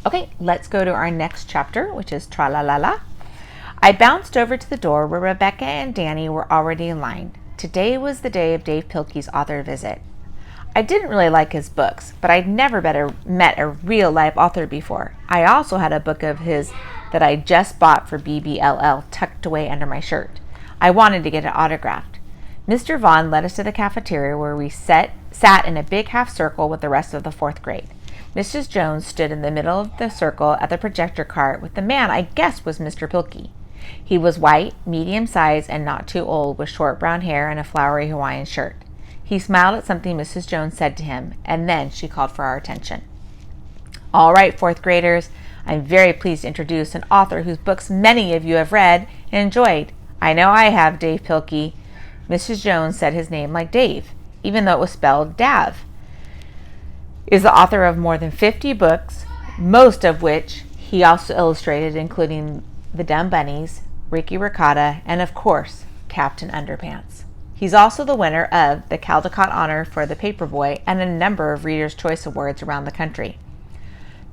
Okay, let's go to our next chapter, which is Tra-la-la-la. I bounced over to the door where Rebecca and Danny were already in line. Today was the day of Dave Pilkey's author visit. I didn't really like his books, but I'd never met a real live author before. I also had a book of his that I just bought for BBLL tucked away under my shirt. I wanted to get it autographed. Mr. Vaughn led us to the cafeteria where we sat in a big half circle with the rest of the 4th grade. Mrs. Jones stood in the middle of the circle at the projector cart with the man I guessed was Mr. Pilkey. He was white, medium size, and not too old, with short brown hair and a flowery Hawaiian shirt. He smiled at something Mrs. Jones said to him, and then she called for our attention. All right, 4th graders, I'm very pleased to introduce an author whose books many of you have read and enjoyed. I know I have, Dave Pilkey. Mrs. Jones said his name like Dave, even though it was spelled Dav. Is the author of more than 50 books, most of which he also illustrated, including The Dumb Bunnies, Ricky Ricotta, and of course, Captain Underpants. He's also the winner of the Caldecott Honor for the Paperboy and a number of Reader's Choice Awards around the country.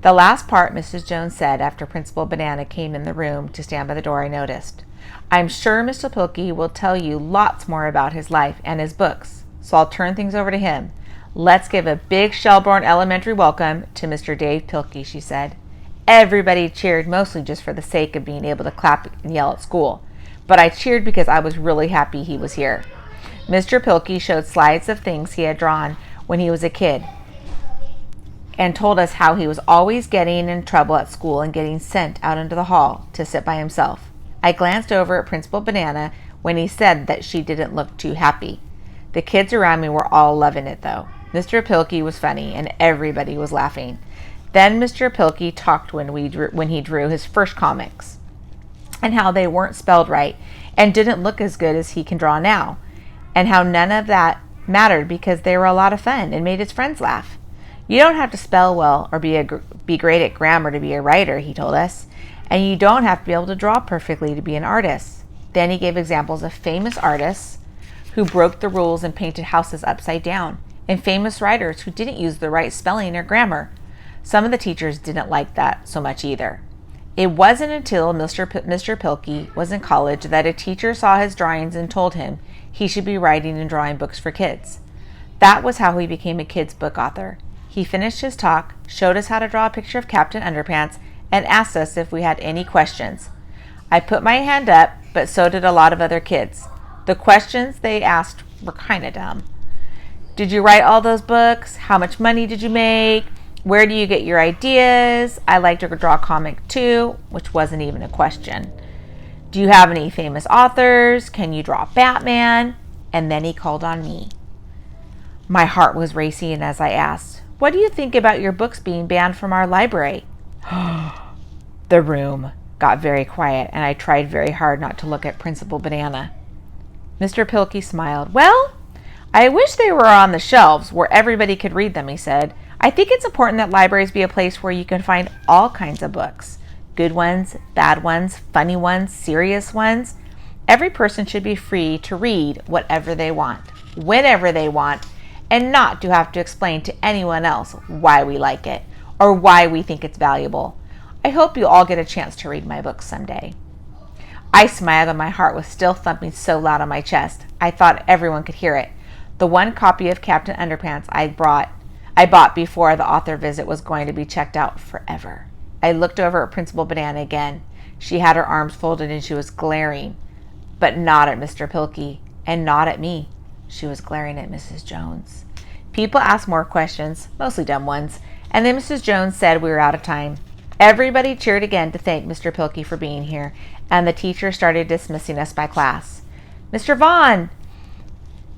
The last part Mrs. Jones said after Principal Banana came in the room to stand by the door I noticed. I'm sure Mr. Pilkey will tell you lots more about his life and his books, so I'll turn things over to him. Let's give a big Shelbourne Elementary welcome to Mr. Dave Pilkey, she said. Everybody cheered, mostly just for the sake of being able to clap and yell at school. But I cheered because I was really happy he was here. Mr. Pilkey showed slides of things he had drawn when he was a kid and told us how he was always getting in trouble at school and getting sent out into the hall to sit by himself. I glanced over at Principal Banana when he said that she didn't look too happy. The kids around me were all loving it, though. Mr. Pilkey was funny, and everybody was laughing. Then Mr. Pilkey talked when he drew his first comics, and how they weren't spelled right and didn't look as good as he can draw now, and how none of that mattered because they were a lot of fun and made his friends laugh. You don't have to spell well or be great at grammar to be a writer, he told us, and you don't have to be able to draw perfectly to be an artist. Then he gave examples of famous artists who broke the rules and painted houses upside down, and famous writers who didn't use the right spelling or grammar. Some of the teachers didn't like that so much either. It wasn't until Mr. Pilkey was in college that a teacher saw his drawings and told him he should be writing and drawing books for kids. That was how he became a kid's book author. He finished his talk, showed us how to draw a picture of Captain Underpants, and asked us if we had any questions. I put my hand up, but so did a lot of other kids. The questions they asked were kind of dumb. Did you write all those books? How much money did you make? Where do you get your ideas? I like to draw a comic too, which wasn't even a question. Do you have any famous authors? Can you draw Batman? And then he called on me. My heart was racing as I asked, what do you think about your books being banned from our library? The room got very quiet, and I tried very hard not to look at Principal Banana. Mr. Pilkey smiled. Well, I wish they were on the shelves where everybody could read them, he said. I think it's important that libraries be a place where you can find all kinds of books. Good ones, bad ones, funny ones, serious ones. Every person should be free to read whatever they want, whenever they want, and not to have to explain to anyone else why we like it or why we think it's valuable. I hope you all get a chance to read my books someday. I smiled and my heart was still thumping so loud on my chest. I thought everyone could hear it. The one copy of Captain Underpants I bought before the author visit was going to be checked out forever. I looked over at Principal Banana again. She had her arms folded and she was glaring, but not at Mr. Pilkey and not at me. She was glaring at Mrs. Jones. People asked more questions, mostly dumb ones, and then Mrs. Jones said we were out of time. Everybody cheered again to thank Mr. Pilkey for being here, and the teacher started dismissing us by class. Mr. Vaughn,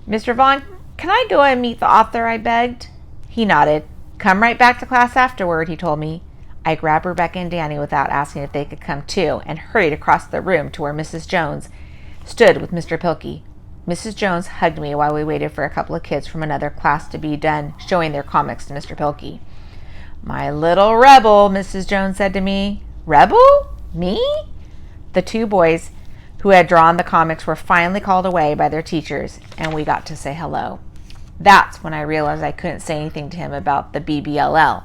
can I go and meet the author? I begged. He nodded. Come right back to class afterward, he told me. I grabbed Rebecca and Danny without asking if they could come too, and hurried across the room to where Mrs. Jones stood with Mr. Pilkey. Mrs. Jones hugged me while we waited for a couple of kids from another class to be done showing their comics to Mr. Pilkey. My little rebel, Mrs. Jones said to me. Rebel? Me? The two boys who had drawn the comics were finally called away by their teachers, and we got to say hello. That's when I realized I couldn't say anything to him about the BBLL.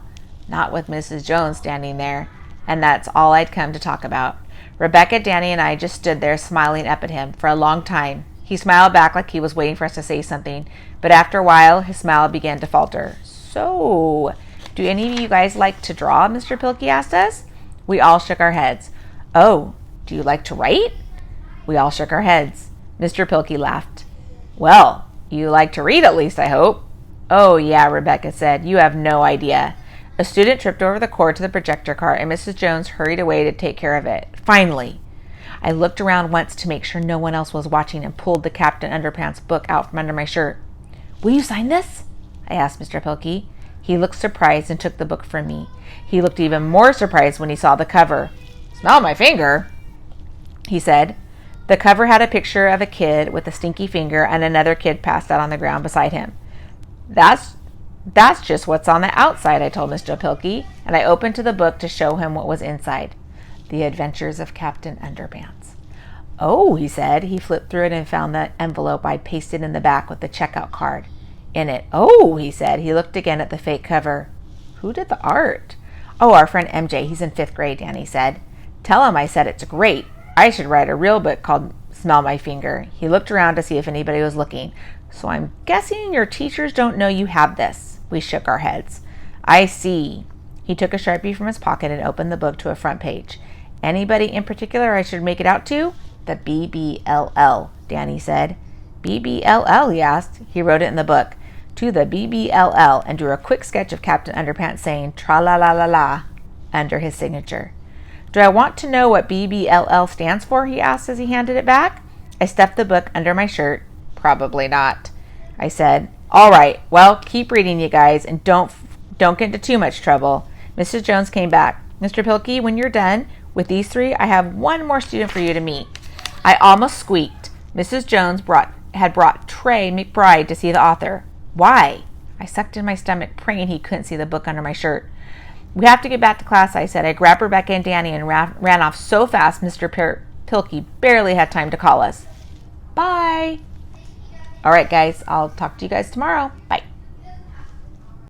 not with Mrs. Jones standing there, and that's all I'd come to talk about. Rebecca, Danny, and I just stood there smiling up at him for a long time. He smiled back like he was waiting for us to say something, but after a while, his smile began to falter. So, do any of you guys like to draw? Mr. Pilkey asked us. We all shook our heads. Oh, do you like to write? We all shook our heads. Mr. Pilkey laughed. Well, you like to read at least, I hope. Oh, yeah, Rebecca said. You have no idea. A student tripped over the cord to the projector cart, and Mrs. Jones hurried away to take care of it. Finally, I looked around once to make sure no one else was watching and pulled the Captain Underpants book out from under my shirt. Will you sign this? I asked Mr. Pilkey. He looked surprised and took the book from me. He looked even more surprised when he saw the cover. Smell my finger, he said. The cover had a picture of a kid with a stinky finger and another kid passed out on the ground beside him. That's just what's on the outside, I told Mr. Pilkey, and I opened to the book to show him what was inside. The Adventures of Captain Underpants. Oh, he said. He flipped through it and found the envelope I'd pasted in the back with the checkout card in it. Oh, he said. He looked again at the fake cover. Who did the art? Oh, our friend MJ. He's in 5th grade, Danny said. Tell him I said it's great. I should write a real book called Smell My Finger. He looked around to see if anybody was looking. So I'm guessing your teachers don't know you have this. We shook our heads. I see. He took a Sharpie from his pocket and opened the book to a front page. Anybody in particular I should make it out to? The BBLL, Danny said. BBLL, he asked. He wrote it in the book. To the BBLL, and drew a quick sketch of Captain Underpants saying tra-la-la-la-la under his signature. Do I want to know what BBLL stands for? He asked as he handed it back. I stuffed the book under my shirt. Probably not, I said. All right, well, keep reading, you guys, and don't get into too much trouble. Mrs. Jones came back. Mr. Pilkey, when you're done with these 3, I have one more student for you to meet. I almost squeaked. Mrs. Jones had brought Trey McBride to see the author. Why? I sucked in my stomach, praying he couldn't see the book under my shirt. We have to get back to class, I said. I grabbed Rebecca and Danny and ran off so fast Mr. Pilkey barely had time to call us. Bye. All right, guys, I'll talk to you guys tomorrow. Bye.